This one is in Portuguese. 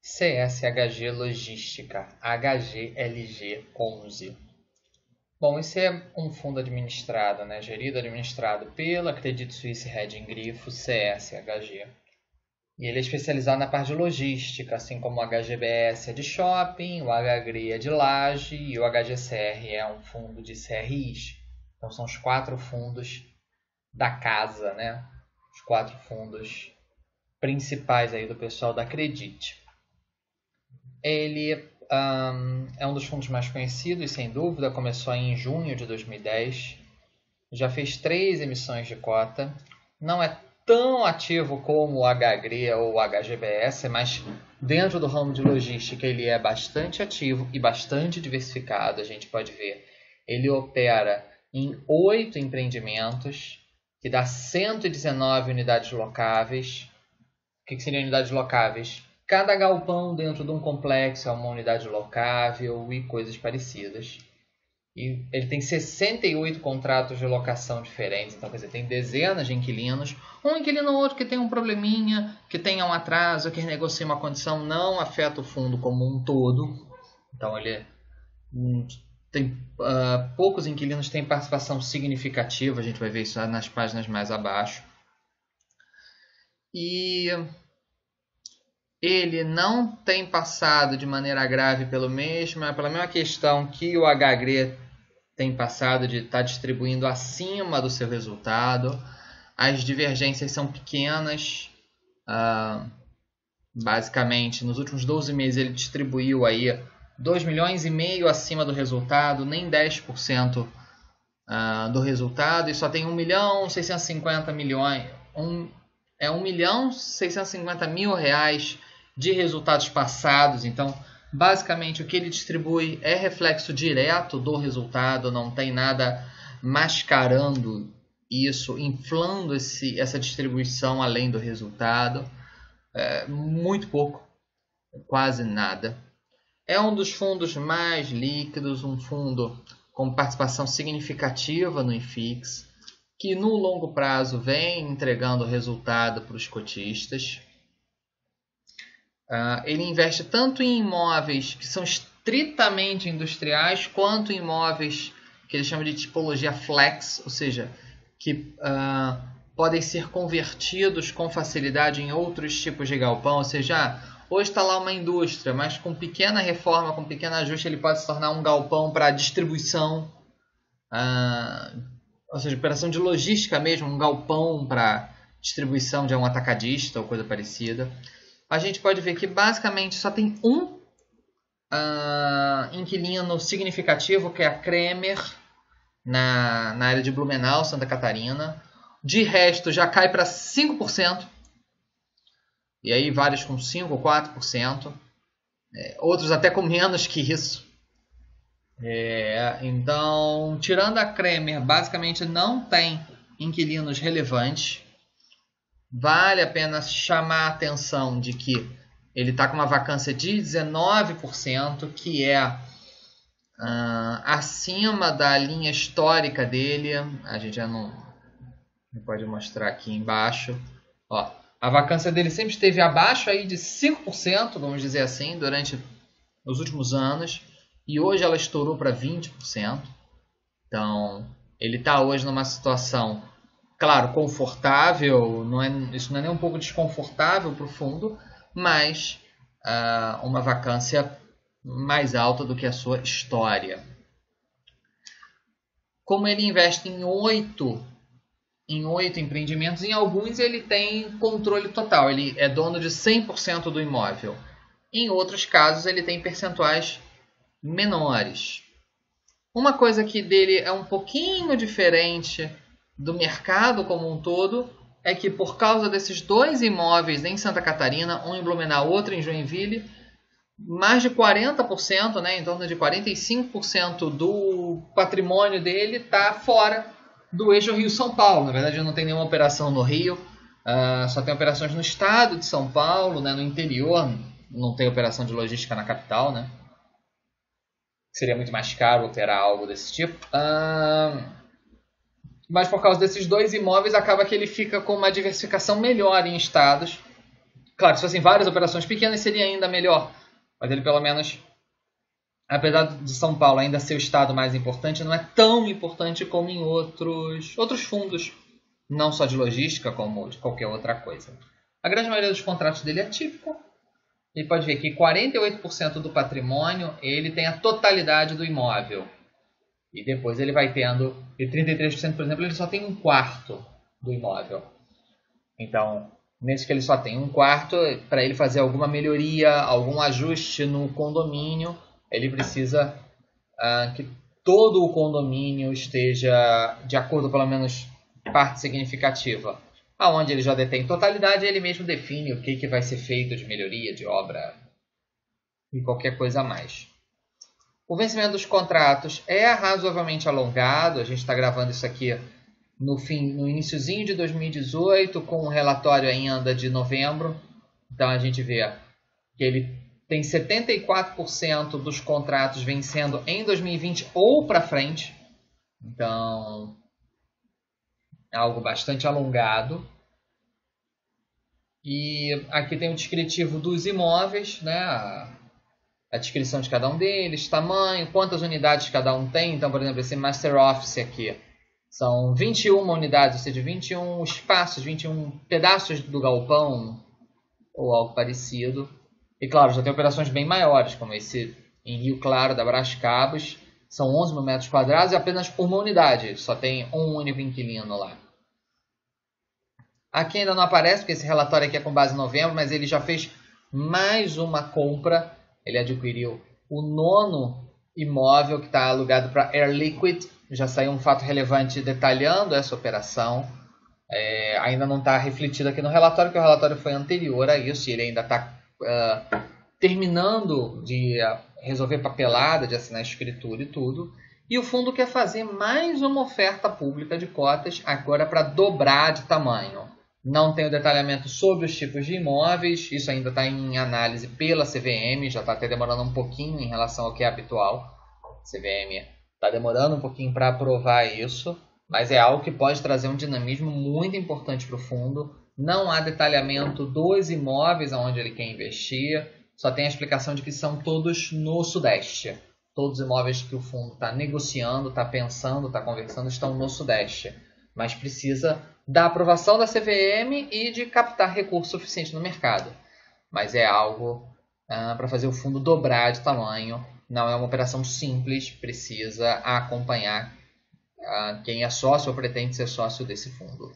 CSHG Logística, HGLG11. Bom, esse é um fundo administrado, gerido e administrado pela Credit Suisse Hedging Grifo, CSHG. E ele é especializado na parte de logística, assim como o HGBS é de shopping, o HGRI é de laje e o HGCR é um fundo de CRIs. Então são os 4 fundos da casa, Os 4 fundos principais aí do pessoal da Credit. Ele é um dos fundos mais conhecidos, sem dúvida. Começou em junho de 2010. Já fez 3 emissões de cota. Não é tão ativo como o HGRI ou o HGBS, mas dentro do ramo de logística ele é bastante ativo e bastante diversificado. A gente pode ver. Ele opera em 8 empreendimentos, que dá 119 unidades locáveis. O que seriam unidades locáveis? Cada galpão dentro de um complexo é uma unidade locável e coisas parecidas. E ele tem 68 contratos de locação diferentes, então quer dizer, tem dezenas de inquilinos. Um inquilino ou outro que tem um probleminha, que tenha um atraso, que renegocie uma condição, não afeta o fundo como um todo. Então ele tem poucos inquilinos têm participação significativa, a gente vai ver isso nas páginas mais abaixo. E ele não tem passado de maneira grave pela mesma questão que o HGRI tem passado de estar distribuindo acima do seu resultado. As divergências são pequenas. Basicamente, nos últimos 12 meses ele distribuiu aí 2,5 milhões acima do resultado, nem 10% do resultado, e só tem 1.650.000 reais de resultados passados. Então, basicamente, o que ele distribui é reflexo direto do resultado, não tem nada mascarando isso, inflando essa distribuição além do resultado. Muito pouco, quase nada. É um dos fundos mais líquidos, um fundo com participação significativa no IFIX, que no longo prazo vem entregando resultado para os cotistas. Ele investe tanto em imóveis que são estritamente industriais, quanto em imóveis que ele chama de tipologia flex, ou seja, que podem ser convertidos com facilidade em outros tipos de galpão. Ou seja, hoje está lá uma indústria, mas com pequena reforma, com pequeno ajuste, ele pode se tornar um galpão para distribuição, ou seja, operação de logística mesmo, um galpão para distribuição de um atacadista ou coisa parecida. A gente pode ver que basicamente só tem um inquilino significativo, que é a Kremer, na área de Blumenau, Santa Catarina. De resto, já cai para 5%. E aí vários com 5% ou 4%. Outros até com menos que isso. Então, tirando a Kremer, basicamente não tem inquilinos relevantes. Vale a pena chamar a atenção de que ele está com uma vacância de 19%, que é acima da linha histórica dele. A gente já não pode mostrar aqui embaixo. A vacância dele sempre esteve abaixo aí de 5%, vamos dizer assim, durante os últimos anos. E hoje ela estourou para 20%. Então, ele está hoje numa situação, claro, confortável. Isso não é nem um pouco desconfortável para o fundo, mas uma vacância mais alta do que a sua história. Como ele investe em 8 empreendimentos, em alguns ele tem controle total, ele é dono de 100% do imóvel. Em outros casos ele tem percentuais menores. Uma coisa que dele é um pouquinho diferente do mercado como um todo é que, por causa desses 2 imóveis em Santa Catarina, um em Blumenau, outro em Joinville, mais de 40%, em torno de 45% do patrimônio dele está fora do eixo Rio-São Paulo. Na verdade, não tem nenhuma operação no Rio, só tem operações no estado de São Paulo, no interior, não tem operação de logística na capital, Seria muito mais caro operar algo desse tipo. Mas por causa desses 2 imóveis, acaba que ele fica com uma diversificação melhor em estados. Claro, se fossem várias operações pequenas seria ainda melhor, mas ele pelo menos, apesar de São Paulo ainda ser o estado mais importante, não é tão importante como em outros fundos, não só de logística como de qualquer outra coisa. A grande maioria dos contratos dele é típico. E pode ver que 48% do patrimônio ele tem a totalidade do imóvel. E depois ele vai tendo, e 33%, por exemplo, ele só tem um quarto do imóvel. Então, nesse que ele só tem um quarto, para ele fazer alguma melhoria, algum ajuste no condomínio, ele precisa que todo o condomínio esteja de acordo, pelo menos parte significativa. Aonde ele já detém totalidade, ele mesmo define o que vai ser feito de melhoria, de obra e qualquer coisa a mais. O vencimento dos contratos é razoavelmente alongado. A gente está gravando isso aqui no iniciozinho de 2018, com o relatório ainda de novembro. Então a gente vê que ele tem 74% dos contratos vencendo em 2020 ou para frente. Então, é algo bastante alongado. E aqui tem o descritivo dos imóveis, né? A descrição de cada um deles, tamanho, quantas unidades cada um tem. Então, por exemplo, esse Master Office aqui são 21 unidades, ou seja, 21 espaços, 21 pedaços do galpão ou algo parecido. E claro, já tem operações bem maiores, como esse em Rio Claro da Brascabos, são 11 mil metros quadrados e apenas uma unidade, só tem um único inquilino lá. Aqui ainda não aparece, porque esse relatório aqui é com base em novembro, mas ele já fez mais uma compra. Ele adquiriu o 9º imóvel que está alugado para Air Liquid. Já saiu um fato relevante detalhando essa operação. Ainda não está refletido aqui no relatório, porque o relatório foi anterior a isso. E ele ainda está terminando de resolver papelada, de assinar escritura e tudo. E o fundo quer fazer mais uma oferta pública de cotas, agora para dobrar de tamanho. Não tem o detalhamento sobre os tipos de imóveis, isso ainda está em análise pela CVM, já está até demorando um pouquinho em relação ao que é habitual. A CVM está demorando um pouquinho para aprovar isso, mas é algo que pode trazer um dinamismo muito importante para o fundo. Não há detalhamento dos imóveis onde ele quer investir, só tem a explicação de que são todos no Sudeste. Todos os imóveis que o fundo está negociando, está pensando, está conversando, estão no Sudeste. Mas precisa da aprovação da CVM e de captar recurso suficiente no mercado. Mas é algo para fazer o fundo dobrar de tamanho. Não é uma operação simples, precisa acompanhar quem é sócio ou pretende ser sócio desse fundo.